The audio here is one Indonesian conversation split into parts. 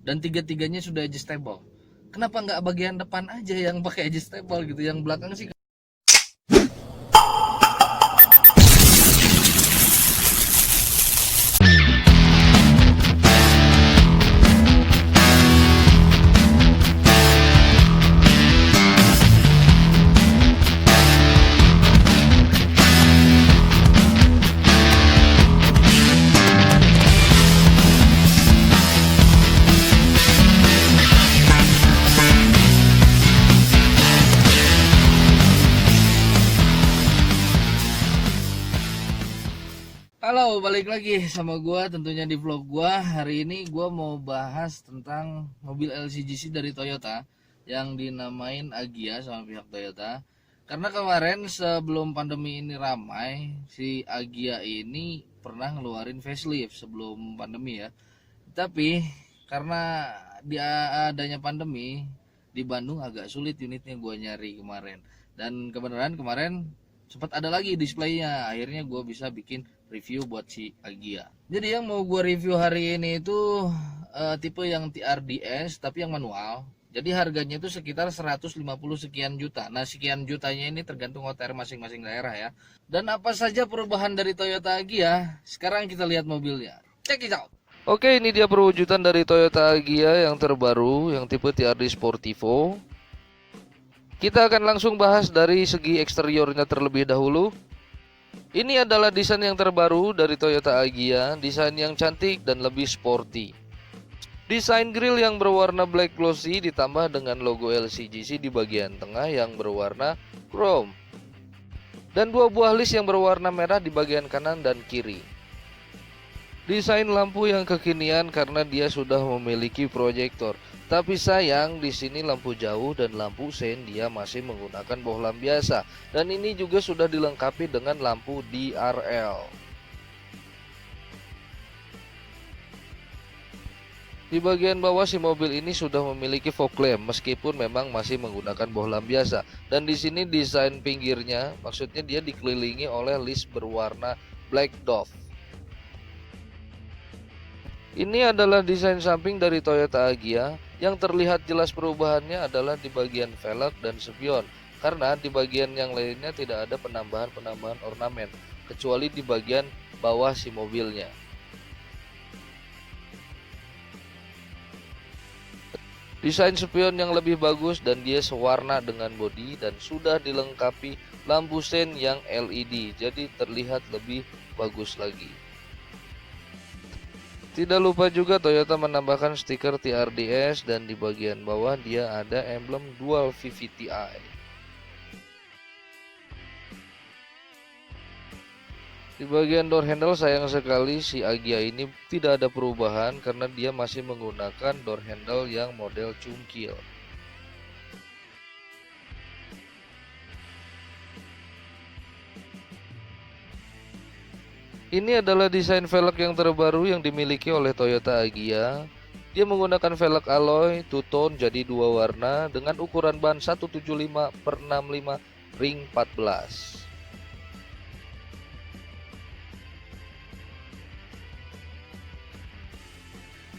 dan tiga-tiganya sudah adjustable. Kenapa nggak bagian depan aja yang pakai adjustable gitu, yang belakang sih. Halo, balik lagi sama gua tentunya di vlog gua. Hari ini gua mau bahas tentang mobil LCGC dari Toyota yang dinamain Agya sama pihak Toyota. Karena kemarin sebelum pandemi ini ramai, si Agya ini pernah ngeluarin facelift sebelum pandemi ya. Tapi karena dia adanya pandemi di Bandung agak sulit unitnya gua nyari kemarin. Dan kebenaran kemarin sempat ada lagi displaynya. Akhirnya gue bisa bikin review buat si Agya. Jadi yang mau gue review hari ini itu tipe yang TRDS tapi yang manual. Jadi harganya itu sekitar 150 sekian juta. Nah, sekian jutanya ini tergantung OTR masing-masing daerah ya. Dan apa saja perubahan dari Toyota Agya? Sekarang kita lihat mobilnya. Check it out. Oke, ini dia perwujudan dari Toyota Agya yang terbaru, yang tipe TRD Sportivo. Kita akan langsung bahas dari segi eksteriornya terlebih dahulu. Ini adalah desain yang terbaru dari Toyota Agya, desain yang cantik dan lebih sporty. Desain grill yang berwarna black glossy ditambah dengan logo LCGC di bagian tengah yang berwarna chrome. Dan dua buah list yang berwarna merah di bagian kanan dan kiri. Desain lampu yang kekinian karena dia sudah memiliki proyektor. Tapi sayang di sini lampu jauh dan lampu sein dia masih menggunakan bohlam biasa. Dan ini juga sudah dilengkapi dengan lampu DRL. Di bagian bawah si mobil ini sudah memiliki fog lamp meskipun memang masih menggunakan bohlam biasa. Dan di sini desain pinggirnya, maksudnya dia dikelilingi oleh list berwarna black dove. Ini adalah desain samping dari Toyota Agya. Yang terlihat jelas perubahannya adalah di bagian velg dan spion, karena di bagian yang lainnya tidak ada penambahan ornamen, kecuali di bagian bawah si mobilnya. Desain spion yang lebih bagus dan dia sewarna dengan bodi dan sudah dilengkapi lampu sein yang LED, jadi terlihat lebih bagus lagi. Tidak lupa juga Toyota menambahkan stiker TRDS dan di bagian bawah dia ada emblem Dual VVT-i. Di bagian door handle sayang sekali si Agya ini tidak ada perubahan karena dia masih menggunakan door handle yang model cungkil. Ini adalah desain velg yang terbaru yang dimiliki oleh Toyota Agya. Dia menggunakan velg alloy two-tone jadi dua warna dengan ukuran ban 175/65 ring 14.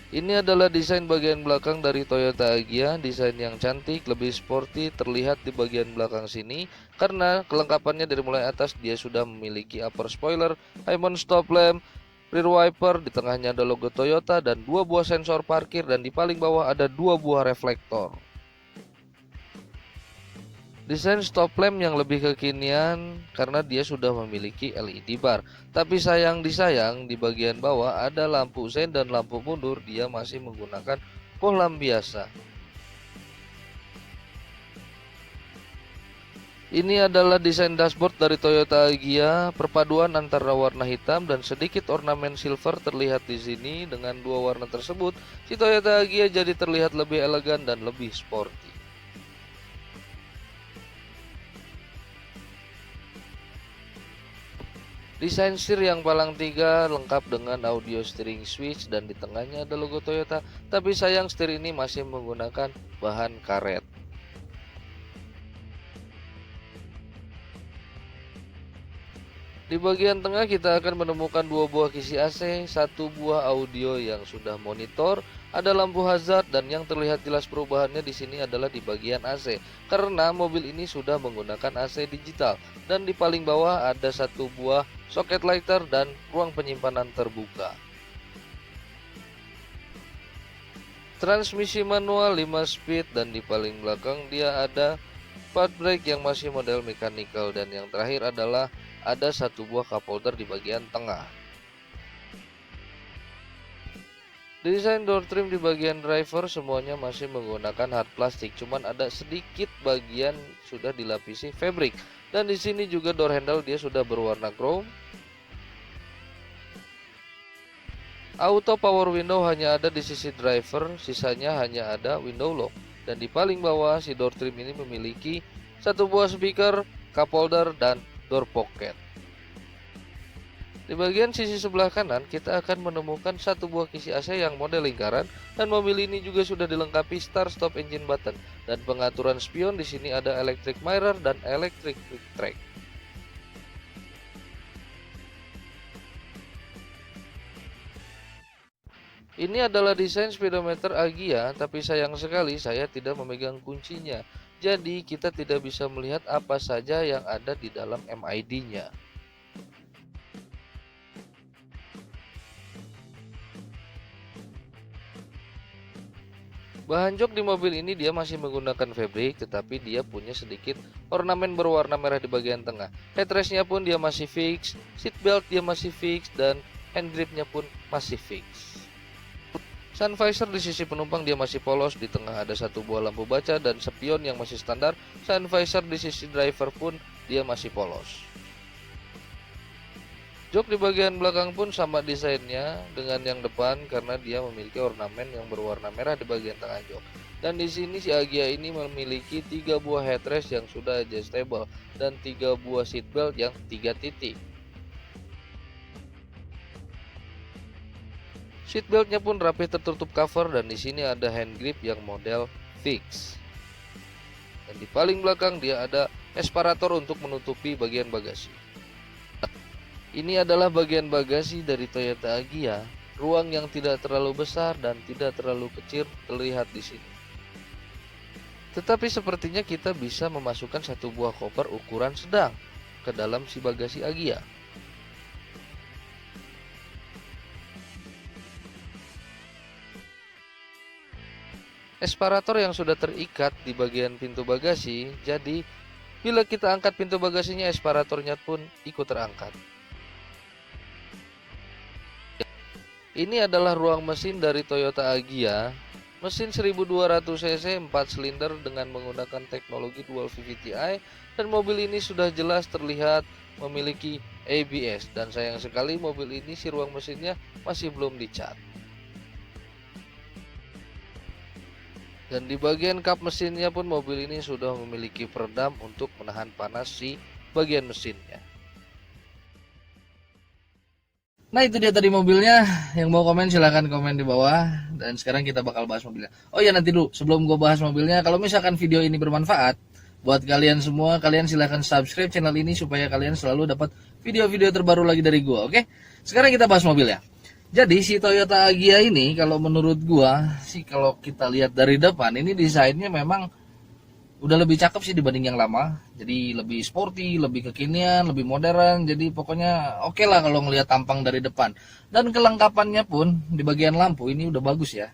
Ini adalah desain bagian belakang dari Toyota Agya, desain yang cantik, lebih sporty terlihat di bagian belakang sini karena kelengkapannya dari mulai atas dia sudah memiliki upper spoiler, high mount stop lamp, rear wiper, di tengahnya ada logo Toyota dan dua buah sensor parkir dan di paling bawah ada dua buah reflektor. Desain stop lamp yang lebih kekinian karena dia sudah memiliki LED bar. Tapi sayang di bagian bawah ada lampu sein dan lampu mundur dia masih menggunakan bohlam biasa. Ini adalah desain dashboard dari Toyota Agya, perpaduan antara warna hitam dan sedikit ornamen silver terlihat di sini. Dengan dua warna tersebut, si Toyota Agya jadi terlihat lebih elegan dan lebih sporty. Desain setir yang palang 3 lengkap dengan audio steering switch dan di tengahnya ada logo Toyota, tapi sayang setir ini masih menggunakan bahan karet. Di bagian tengah kita akan menemukan dua buah kisi AC, satu buah audio yang sudah monitor, ada lampu hazard, dan yang terlihat jelas perubahannya di sini adalah di bagian AC, karena mobil ini sudah menggunakan AC digital. Dan di paling bawah ada satu buah soket lighter dan ruang penyimpanan terbuka. Transmisi manual 5 speed, dan di paling belakang dia ada part brake yang masih model mechanical, dan yang terakhir adalah ada satu buah cup holder di bagian tengah. Desain door trim di bagian driver semuanya masih menggunakan hard plastik, cuman ada sedikit bagian sudah dilapisi fabric. Dan di sini juga door handle dia sudah berwarna chrome. Auto power window hanya ada di sisi driver, sisanya hanya ada window lock. Dan di paling bawah si door trim ini memiliki satu buah speaker, cup holder, dan door pocket. Di bagian sisi sebelah kanan kita akan menemukan satu buah kisi AC yang model lingkaran, dan mobil ini juga sudah dilengkapi start stop engine button. Dan pengaturan spion di sini ada electric mirror dan electric quick track. Ini adalah desain speedometer Agya, tapi sayang sekali saya tidak memegang kuncinya. Jadi kita tidak bisa melihat apa saja yang ada di dalam MID-nya. Bahan jok di mobil ini dia masih menggunakan fabric, tetapi dia punya sedikit ornamen berwarna merah di bagian tengah. Headrestnya pun dia masih fix, seat belt dia masih fix, dan hand gripnya pun masih fix. Sun visor di sisi penumpang dia masih polos, di tengah ada satu buah lampu baca dan spion yang masih standar. Sun visor di sisi driver pun dia masih polos. Jok di bagian belakang pun sama desainnya dengan yang depan, karena dia memiliki ornamen yang berwarna merah di bagian tengah jok. Dan di sini si Agya ini memiliki 3 buah headrest yang sudah adjustable dan 3 buah seatbelt yang 3 titik. Seatbeltnya pun rapi tertutup cover, dan di sini ada hand grip yang model fix. Dan di paling belakang dia ada asparator untuk menutupi bagian bagasi. Ini adalah bagian bagasi dari Toyota Agya. Ruang yang tidak terlalu besar dan tidak terlalu kecil terlihat di sini. Tetapi sepertinya kita bisa memasukkan satu buah koper ukuran sedang ke dalam si bagasi Agya. Asparator yang sudah terikat di bagian pintu bagasi, jadi bila kita angkat pintu bagasinya, asparatornya pun ikut terangkat. Ini adalah ruang mesin dari Toyota Agya. Mesin 1200 cc 4 silinder dengan menggunakan teknologi dual VVT-i, dan mobil ini sudah jelas terlihat memiliki ABS, dan sayang sekali mobil ini si ruang mesinnya masih belum dicat. Dan di bagian kap mesinnya pun mobil ini sudah memiliki peredam untuk menahan panas si bagian mesinnya. Nah, itu dia tadi mobilnya. Yang mau komen silahkan komen di bawah. Dan sekarang kita bakal bahas mobilnya. Oh ya, nanti dulu sebelum gue bahas mobilnya, kalau misalkan video ini bermanfaat buat kalian semua, kalian silahkan subscribe channel ini supaya kalian selalu dapat video-video terbaru lagi dari gue. Oke, sekarang kita bahas mobilnya. Jadi si Toyota Agya ini kalau menurut gua sih, kalau kita lihat dari depan ini desainnya memang udah lebih cakep sih dibanding yang lama. Jadi lebih sporty, lebih kekinian, lebih modern. Jadi pokoknya oke lah kalau ngelihat tampang dari depan. Dan kelengkapannya pun di bagian lampu ini udah bagus ya.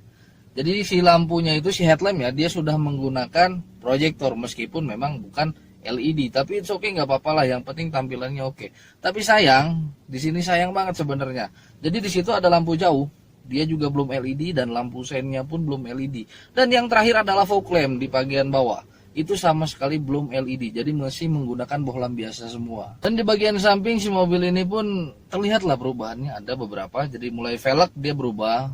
Jadi si lampunya itu, si headlamp ya, dia sudah menggunakan proyektor meskipun memang bukan LED, tapi it's okay, nggak apa-apa lah, yang penting tampilannya oke. Tapi sayang, di sini sayang banget sebenarnya. Jadi di situ ada lampu jauh, dia juga belum LED, dan lampu seinnya pun belum LED. Dan yang terakhir adalah fog lamp di bagian bawah, itu sama sekali belum LED, jadi masih menggunakan bohlam biasa semua. Dan di bagian samping si mobil ini pun terlihatlah perubahannya, ada beberapa. Jadi mulai velg dia berubah,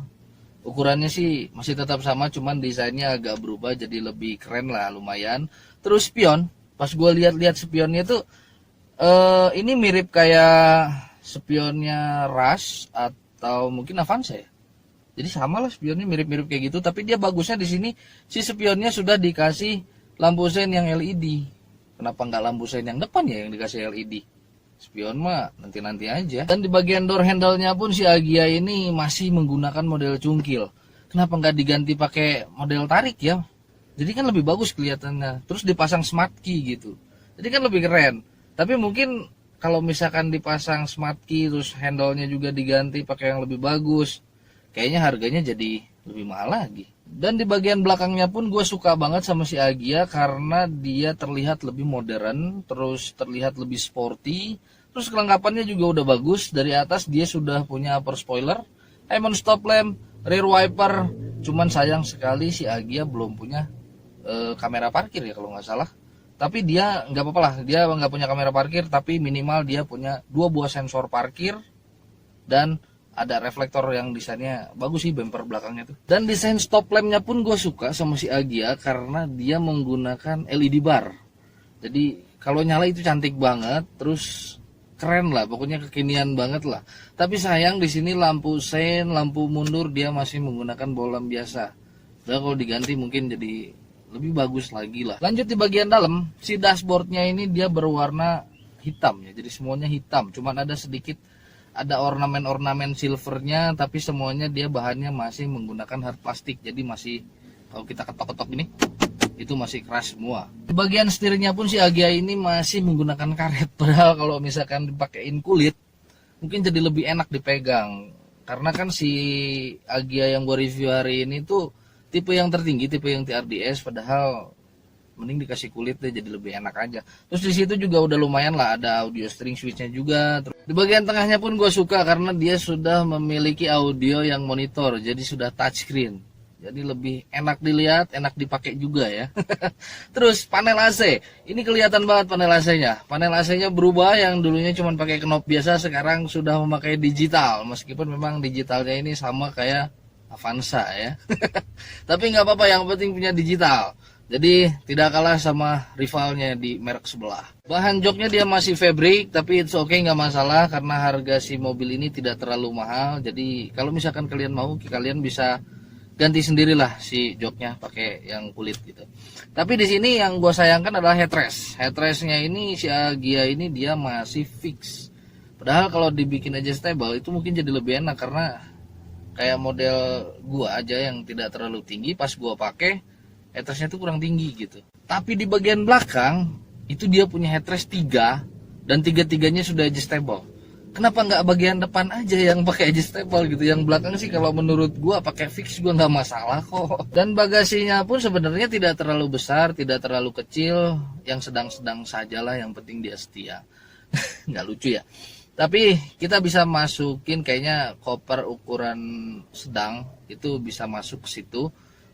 ukurannya sih masih tetap sama, cuman desainnya agak berubah jadi lebih keren lah, lumayan. Terus spion, pas gue lihat-lihat spionnya tuh ini mirip kayak spionnya Rush atau mungkin Avanza ya. Jadi sama lah, spionnya mirip-mirip kayak gitu, tapi dia bagusnya di sini si spionnya sudah dikasih lampu sein yang LED. Kenapa nggak lampu sein yang depan ya yang dikasih LED? Spion mah nanti-nanti aja. Dan di bagian door handle-nya pun si Agya ini masih menggunakan model cungkil. kenapa nggak diganti pakai model tarik ya? Jadi kan lebih bagus kelihatannya. Terus dipasang smart key gitu. Jadi kan lebih keren. Tapi mungkin kalau misalkan dipasang smart key terus handle-nya juga diganti pakai yang lebih bagus, kayaknya harganya jadi lebih mahal lagi. Dan di bagian belakangnya pun gue suka banget sama si Agya karena dia terlihat lebih modern, terus terlihat lebih sporty. Terus kelengkapannya juga udah bagus. Dari atas dia sudah punya upper spoiler, High stop lamp, rear wiper. Cuman sayang sekali si Agya belum punya kamera parkir ya kalau nggak salah. Tapi dia nggak apa-apa lah, dia nggak punya kamera parkir, tapi minimal dia punya 2 buah sensor parkir dan ada reflektor yang desainnya bagus sih, bumper belakangnya tuh. Dan desain stop lampnya pun gue suka sama si Agya karena dia menggunakan LED bar. Jadi kalau nyala itu cantik banget, terus keren lah, pokoknya kekinian banget lah. Tapi sayang di sini lampu sein, lampu mundur dia masih menggunakan bolam biasa. Dan kalau diganti mungkin jadi lebih bagus lagi lah. Lanjut di bagian dalam, si dashboardnya ini dia berwarna hitam ya, jadi semuanya hitam. Cuman ada sedikit ada ornamen-ornamen silvernya, tapi semuanya dia bahannya masih menggunakan hard plastik. Jadi masih kalau kita ketok-ketok ini itu masih keras semua. Di bagian setirnya pun si Agya ini masih menggunakan karet. Padahal kalau misalkan dipakein kulit mungkin jadi lebih enak dipegang. Karena kan si Agya yang gue review hari ini tuh tipe yang tertinggi, tipe yang TRDS, padahal mending dikasih kulit deh jadi lebih enak aja. Terus di situ juga udah lumayan lah, ada audio string switchnya juga. Terus di bagian tengahnya pun gue suka karena dia sudah memiliki audio yang monitor, jadi sudah touchscreen. Jadi lebih enak dilihat, enak dipakai juga ya. Terus panel AC, ini kelihatan banget panel AC-nya. Panel AC-nya berubah, yang dulunya cuma pakai knob biasa, sekarang sudah memakai digital. Meskipun memang digitalnya ini sama kayak Avanza ya. Tapi nggak apa-apa, yang penting punya digital. Jadi tidak kalah sama rivalnya di merek sebelah. Bahan joknya dia masih fabric, tapi it's okay, nggak masalah karena harga si mobil ini tidak terlalu mahal. Jadi kalau misalkan kalian mau, kalian bisa ganti sendirilah si joknya pakai yang kulit gitu. Tapi di sini yang gue sayangkan adalah headrest. Headrestnya ini si Agya ini dia masih fix. Padahal kalau dibikin adjustable itu mungkin jadi lebih enak karena kayak model gua aja yang tidak terlalu tinggi, pas gua pakai headrestnya tuh kurang tinggi gitu. Tapi di bagian belakang itu dia punya headrest 3 dan tiga-tiganya sudah adjustable. Kenapa nggak bagian depan aja yang pakai adjustable gitu? Yang belakang sih kalau menurut gua pakai fix gua nggak masalah kok. Dan bagasinya pun sebenarnya tidak terlalu besar, tidak terlalu kecil, yang sedang-sedang sajalah, yang penting dia setia. Nggak lucu ya. Tapi kita bisa masukin kayaknya koper ukuran sedang, itu bisa masuk ke situ.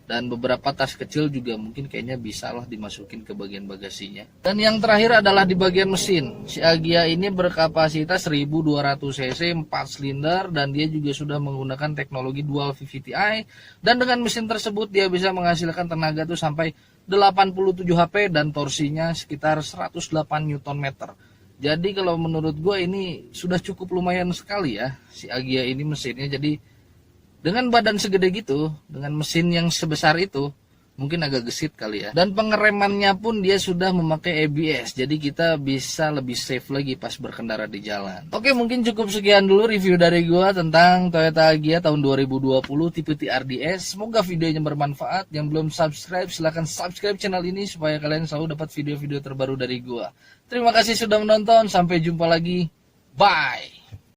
Dan beberapa tas kecil juga mungkin kayaknya bisa lah dimasukin ke bagian bagasinya. Dan yang terakhir adalah di bagian mesin. Si Agya ini berkapasitas 1200 cc 4 silinder dan dia juga sudah menggunakan teknologi dual VVT-i. Dan dengan mesin tersebut dia bisa menghasilkan tenaga tuh sampai 87 HP dan torsinya sekitar 108 Nm. Jadi kalau menurut gue ini sudah cukup lumayan sekali ya si Agya ini mesinnya. Jadi dengan badan segede gitu, dengan mesin yang sebesar itu, mungkin agak gesit kali ya. Dan pengeremannya pun dia sudah memakai ABS, jadi kita bisa lebih safe lagi pas berkendara di jalan. Oke, mungkin cukup sekian dulu review dari gua tentang Toyota Agya tahun 2020 tipe TRDS. Semoga videonya bermanfaat. Yang belum subscribe silahkan subscribe channel ini supaya kalian selalu dapat video-video terbaru dari gua. Terima kasih sudah menonton, sampai jumpa lagi. Bye.